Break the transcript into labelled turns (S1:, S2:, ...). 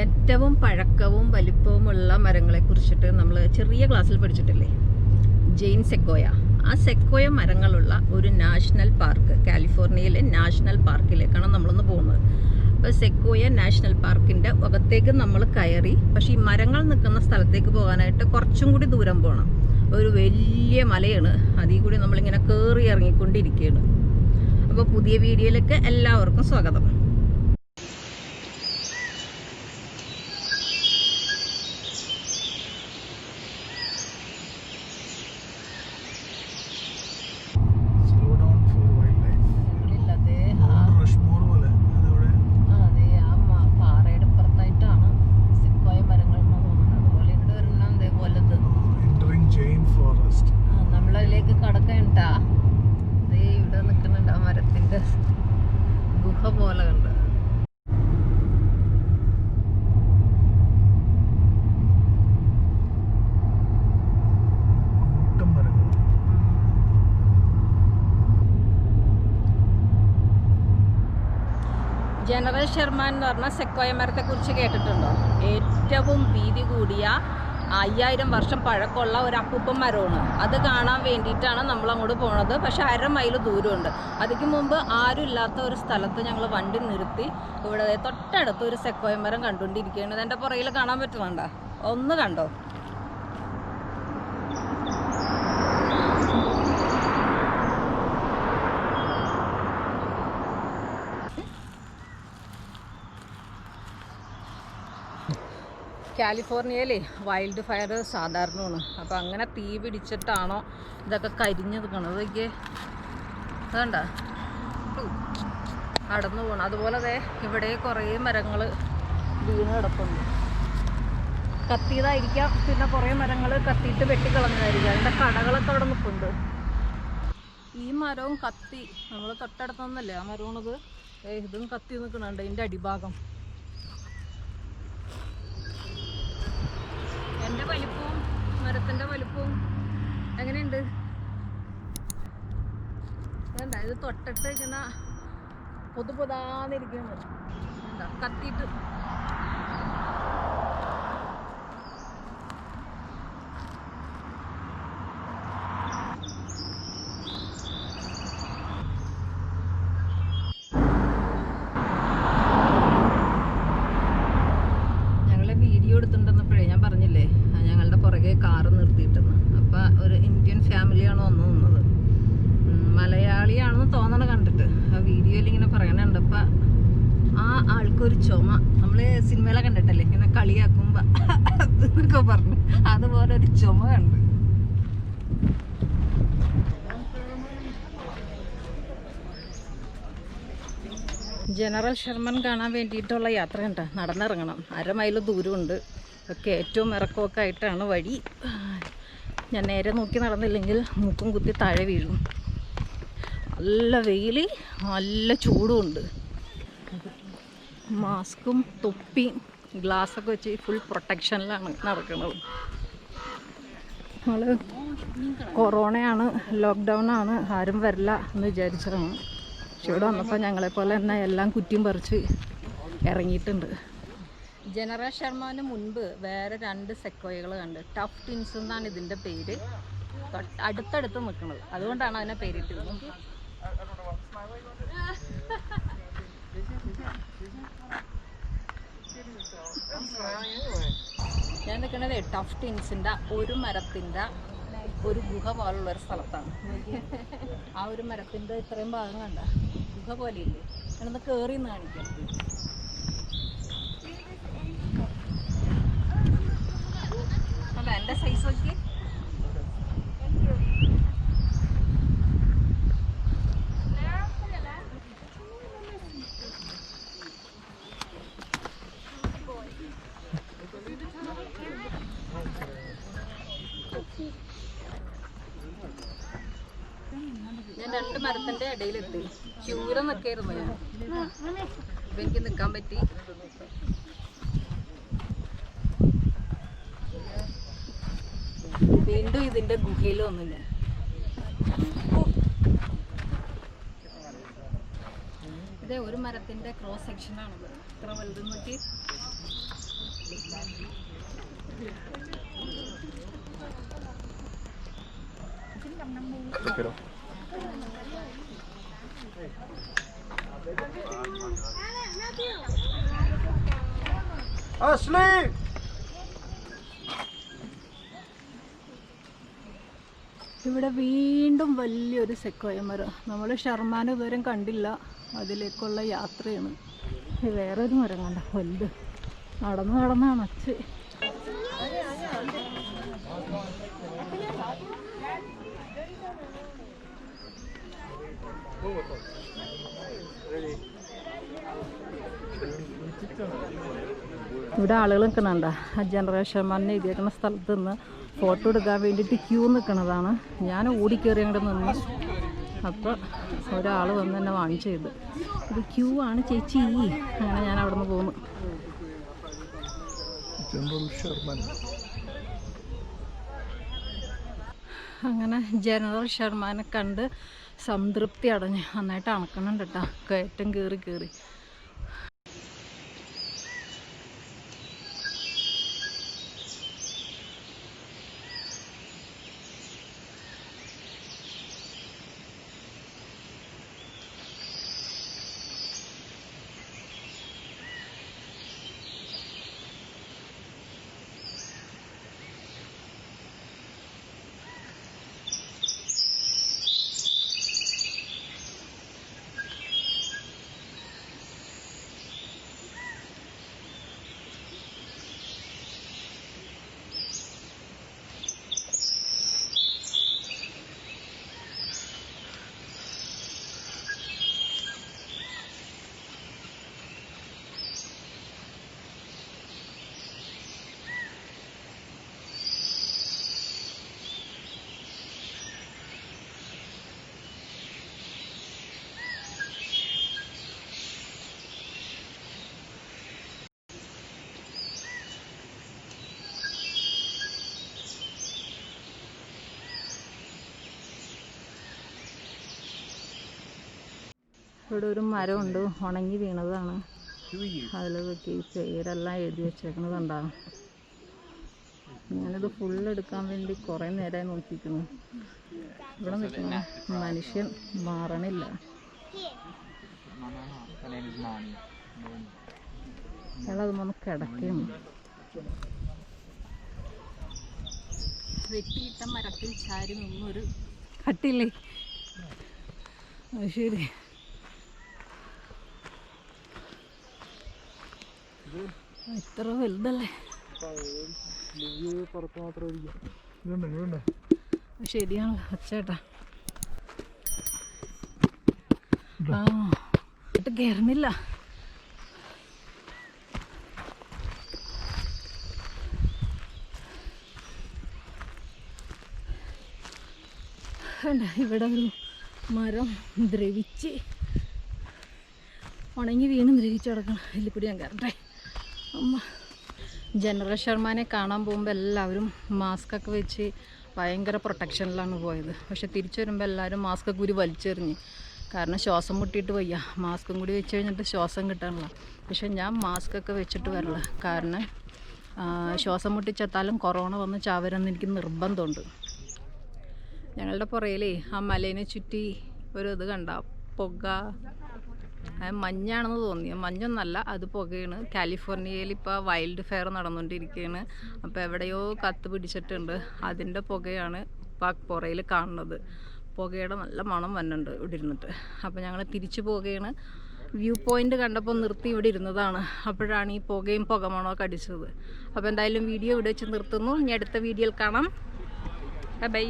S1: ഏറ്റവും പഴക്കവും വലിപ്പവുമുള്ള മരങ്ങളെ കുറിച്ചിട്ട് നമ്മൾ ചെറിയ ക്ലാസ്സിൽ പഠിച്ചിട്ടില്ലേ? ജെയിൻ സെക്കോയ. ആ സെക്കോയ മരങ്ങളുള്ള ഒരു നാഷണൽ പാർക്ക്, കാലിഫോർണിയയിലെ നാഷണൽ പാർക്കിലേക്കാണ് നമ്മളൊന്ന് പോകുന്നത്. അപ്പോൾ സെക്കോയ നാഷണൽ പാർക്കിൻ്റെ അകത്തേക്ക് നമ്മൾ കയറി, പക്ഷേ ഈ മരങ്ങൾ നിൽക്കുന്ന സ്ഥലത്തേക്ക് പോകാനായിട്ട് കുറച്ചും കൂടി ദൂരം പോകണം. ഒരു വലിയ മലയാണ്, അതിൽ കൂടി നമ്മളിങ്ങനെ കയറി ഇറങ്ങിക്കൊണ്ടിരിക്കുകയാണ്. അപ്പോൾ പുതിയ വീഡിയോയിലേക്ക് എല്ലാവർക്കും സ്വാഗതം. നമ്മളതിലേക്ക് കടക്കണ്ട, ഇവിടെ നിൽക്കുന്നുണ്ട് ആ മരത്തിന്റെ ഗുഹ പോലെ കണ്ട്. ജനറൽ ഷെർമാൻ എന്ന് പറഞ്ഞ സെക്കോയ മരത്തെ കുറിച്ച് കേട്ടിട്ടുണ്ടോ? ഏറ്റവും വീതി കൂടിയ 5000 വർഷം പഴക്കമുള്ള ഒരു അപ്പൂപ്പൻ മരമാണ്. അത് കാണാൻ വേണ്ടിയിട്ടാണ് നമ്മൾ അങ്ങോട്ട് പോണത്. പക്ഷെ 1/2 മൈൽ ദൂരമുണ്ട്. അതിക്ക് മുമ്പ് ആരും ഇല്ലാത്ത ഒരു സ്ഥലത്ത് ഞങ്ങൾ വണ്ടി നിർത്തി ഇവിടെ തൊട്ടടുത്ത് ഒരു സെക്കോയ മരം കണ്ടുകൊണ്ടിരിക്കുകയാണ്. എൻ്റെ പുറകിൽ കാണാൻ പറ്റുന്നുണ്ടോ? ഒന്ന് കണ്ടോ? കാലിഫോർണിയയിലെ വൈൽഡ് ഫയർ സാധാരണമാണ്. അപ്പോൾ അങ്ങനെ തീ പിടിച്ചിട്ടാണോ ഇതൊക്കെ കരിഞ്ഞ് നിൽക്കണത്? അതുകൊണ്ടാ അടന്നു പോകണം. അതുപോലെ അതെ ഇവിടെ കുറേ മരങ്ങൾ വീണ് കിടപ്പുണ്ട്. കത്തിയതായിരിക്കാം, പിന്നെ കുറേ മരങ്ങൾ കത്തിയിട്ട് വെട്ടിക്കളഞ്ഞതായിരിക്കാം. അതിൻ്റെ കടകളൊക്കെ അവിടെ നിൽപ്പുണ്ട്. ഈ മരവും കത്തി, നമ്മൾ തൊട്ടടുത്തൊന്നല്ലേ ആ മരമാണത്. ഇതും കത്തി നിൽക്കുന്നുണ്ട് ഇതിൻ്റെ അടിഭാഗം. എൻ്റെ വലിപ്പവും മരത്തിൻ്റെ വലിപ്പവും എങ്ങനെയുണ്ട്? വേണ്ട, ഇത് തൊട്ടിട്ട് ഇങ്ങനെ പൊതുപൊതാന്നിരിക്കുന്നത് എന്താ കത്തിയിട്ട്. വീഡിയോ എടുത്തിട്ടുണ്ടെന്നപ്പോഴേ ഞാൻ പറഞ്ഞില്ലേ, ഞങ്ങളുടെ പുറകെ കാറ് നിർത്തിയിട്ടെന്ന്. അപ്പം ഒരു ഇന്ത്യൻ ഫാമിലിയാണ് വന്ന് നിന്നത്. മലയാളിയാണെന്ന് തോന്നണ കണ്ടിട്ട് ആ വീഡിയോയിൽ ഇങ്ങനെ പറയണുണ്ട്. അപ്പം ആ ആൾക്കൊരു ചുമ, നമ്മൾ സിനിമയിലെ കണ്ടിട്ടല്ലേ ഇങ്ങനെ കളിയാക്കുമ്പോൾ എന്നൊക്കെ പറഞ്ഞു, അതുപോലെ ഒരു ചുമ കണ്ട്. ജനറൽ ഷെർമാൻ കാണാൻ വേണ്ടിയിട്ടുള്ള യാത്രയുണ്ട്. നടന്നിറങ്ങണം, 1/2 മൈൽ ദൂരമുണ്ട്. ഒക്കെ ഏറ്റവും ഇറക്കമൊക്കെ ആയിട്ടാണ് വഴി. ഞാൻ നേരെ നോക്കി നടന്നില്ലെങ്കിൽ മൂക്കും കുത്തി താഴെ വീഴും. നല്ല വെയിൽ, നല്ല ചൂടുമുണ്ട്. മാസ്കും തൊപ്പിയും ഗ്ലാസ്സൊക്കെ വെച്ച് ഫുൾ പ്രൊട്ടക്ഷനിലാണ് നടക്കുന്നത്. നമ്മൾ കൊറോണയാണ്, ലോക്ക്ഡൗൺ ആണ്, ആരും വരില്ല എന്ന് വിചാരിച്ചതാണ്. പക്ഷെ ഇവിടെ വന്നപ്പോൾ ഞങ്ങളെപ്പോലെ തന്നെ എല്ലാം കുറ്റിയും പറിച്ച് ഇറങ്ങിയിട്ടുണ്ട്. ജനറൽ ഷെർമാന് മുൻപ് വേറെ 2 സെക്കോയകൾ കണ്ട്. ടഫ് ടിൻസ് എന്നാണ് ഇതിൻ്റെ പേര്. അടുത്തടുത്ത് നിൽക്കുന്നത്, അതുകൊണ്ടാണ് അതിനെ പേരിട്ടിരുന്നത്. ഞാൻ നിൽക്കുന്നത് ടഫ് ടിൻസിൻ്റെ ഒരു മരത്തിൻ്റെ ഒരു ഗുഹ പോലുള്ളൊരു സ്ഥലത്താണ്. ആ ഒരു മരത്തിൻ്റെ ഇത്രയും ഭാഗം കണ്ട ഗുഹ പോലെയില്ലേ, ഞാനൊന്ന് കയറി നിന്ന് കാണിക്കാം. അല്ല എൻ്റെ സൈസ് നോക്കി. ഞാൻ 2 മരത്തിൻ്റെ ഇടയിലെത്തി. ക്യൂരം നിൽക്കായിരുന്നു ഞാൻ. അപ്പം എനിക്ക് നിൽക്കാൻ പറ്റി. വീണ്ടും ഇതിൻ്റെ ഗുഹയിൽ വന്നു ഞാൻ. ഇതേ ഒരു മരത്തിൻ്റെ ക്രോസ് സെക്ഷനാണിത്. ഇത്ര വലുത് നോക്കി.
S2: Ashley!
S1: ഇവിടെ വീണ്ടും വലിയൊരു സെക്കോയ മരം. നമ്മൾ ഷർമാൻ ഇതുവരെ കണ്ടില്ല. അതിലേക്കുള്ള യാത്രയാണ്. വേറൊരു മരം കണ്ട വലുത് നടന്ന് അണച്ച്. ഇവിടെ ആളുകൾ നിൽക്കുന്നുണ്ട. ജനറൽ ഷർമാനെ എഴുതിയേക്കുന്ന സ്ഥലത്ത് നിന്ന് ഫോട്ടോ എടുക്കാൻ വേണ്ടിയിട്ട് ക്യൂ നിൽക്കുന്നതാണ്. ഞാൻ ഓടിക്കയറി അങ്ങോട്ട് നിന്ന്. അപ്പോൾ ഒരാൾ വന്ന് എന്നെ വാൺ ചെയ്ത്, ഇത് ക്യൂ ആണ് ചേച്ചി. അങ്ങനെ ഞാൻ അവിടെ നിന്ന് പോന്നു. അങ്ങനെ ജനറൽ ഷർമാനെ കണ്ട് സംതൃപ്തി അടഞ്ഞ്. നന്നായിട്ട് അണക്കണുണ്ട് കേട്ടോ, കയറ്റം കയറി. ഇവിടെ ഒരു മരമുണ്ട്, ഉണങ്ങി വീണതാണ്. അതിൽ ഈ പേരെല്ലാം എഴുതി വെച്ചേക്കുന്നത് ഉണ്ടാകും. ഞാനിത് ഫുള്ളെടുക്കാൻ വേണ്ടി കുറേ നേരമായി നോക്കിക്കുന്നു. ഇവിടെ നിൽക്കുന്ന മനുഷ്യൻ മാറണില്ല. അയാളത് വന്ന് കിടക്കുകയാണ്. വെട്ടിയിട്ട മരത്തിൽ ചാരി നിന്നൊരു കട്ടില്ലേ. ശരി, ഇത്ര വലുതല്ലേ. ശരിയാണല്ലോ അച്ചേട്ടാ. കയറുന്നില്ല. ഇവിടെ ഒരു മരം ദ്രവിച്ച് ഉണങ്ങി വീണ് ദ്രവിച്ച് കിടക്കണം. എല്ലിക്കൂടി ഞാൻ കയറട്ടെ. അമ്മ ജനറൽ ഷർമാനെ കാണാൻ പോകുമ്പോൾ എല്ലാവരും മാസ്കൊക്കെ വെച്ച് ഭയങ്കര പ്രൊട്ടക്ഷനിലാണ് പോയത്. പക്ഷെ തിരിച്ചു വരുമ്പോൾ എല്ലാവരും മാസ്കൊക്കെ കൂടി വലിച്ചെറിഞ്ഞ്. കാരണം ശ്വാസം മുട്ടിയിട്ട് വയ്യ. മാസ്കും കൂടി വെച്ച് കഴിഞ്ഞിട്ട് ശ്വാസം കിട്ടാനുള്ള. പക്ഷെ ഞാൻ മാസ്കൊക്കെ വെച്ചിട്ട് വരില്ല. കാരണം ശ്വാസം മുട്ടിച്ചെത്താലും കൊറോണ വന്ന് ചാവരെന്ന് എനിക്ക് നിർബന്ധമുണ്ട്. ഞങ്ങളുടെ പുറയിലേ ആ മലേനെ ചുറ്റി ഒരു ഇത് കണ്ട പുക, മഞ്ഞാണെന്ന് തോന്നിയ മഞ്ഞൊന്നല്ല, അത് പുകയാണ്. കാലിഫോർണിയയിൽ ഇപ്പോൾ വൈൽഡ് ഫയർ നടന്നുകൊണ്ടിരിക്കുകയാണ്. അപ്പോൾ എവിടെയോ കത്ത് പിടിച്ചിട്ടുണ്ട്. അതിൻ്റെ പുകയാണ് ഇപ്പോൾ പുറയിൽ കാണുന്നത്. പുകയുടെ നല്ല മണം വന്നുണ്ട് ഇവിടെ ഇരുന്നിട്ട്. അപ്പോൾ ഞങ്ങൾ തിരിച്ചു പോവുകയാണ്. വ്യൂ പോയിൻ്റ് കണ്ടപ്പോൾ നിർത്തി ഇവിടെ ഇരുന്നതാണ്. അപ്പോഴാണ് ഈ പുകയും പുകമണമൊക്കെ അടിച്ചത്. അപ്പോൾ എന്തായാലും വീഡിയോ ഇവിടെ വെച്ച് നിർത്തുന്നു. ഇനി അടുത്ത വീഡിയോയിൽ കാണാം. ബൈ.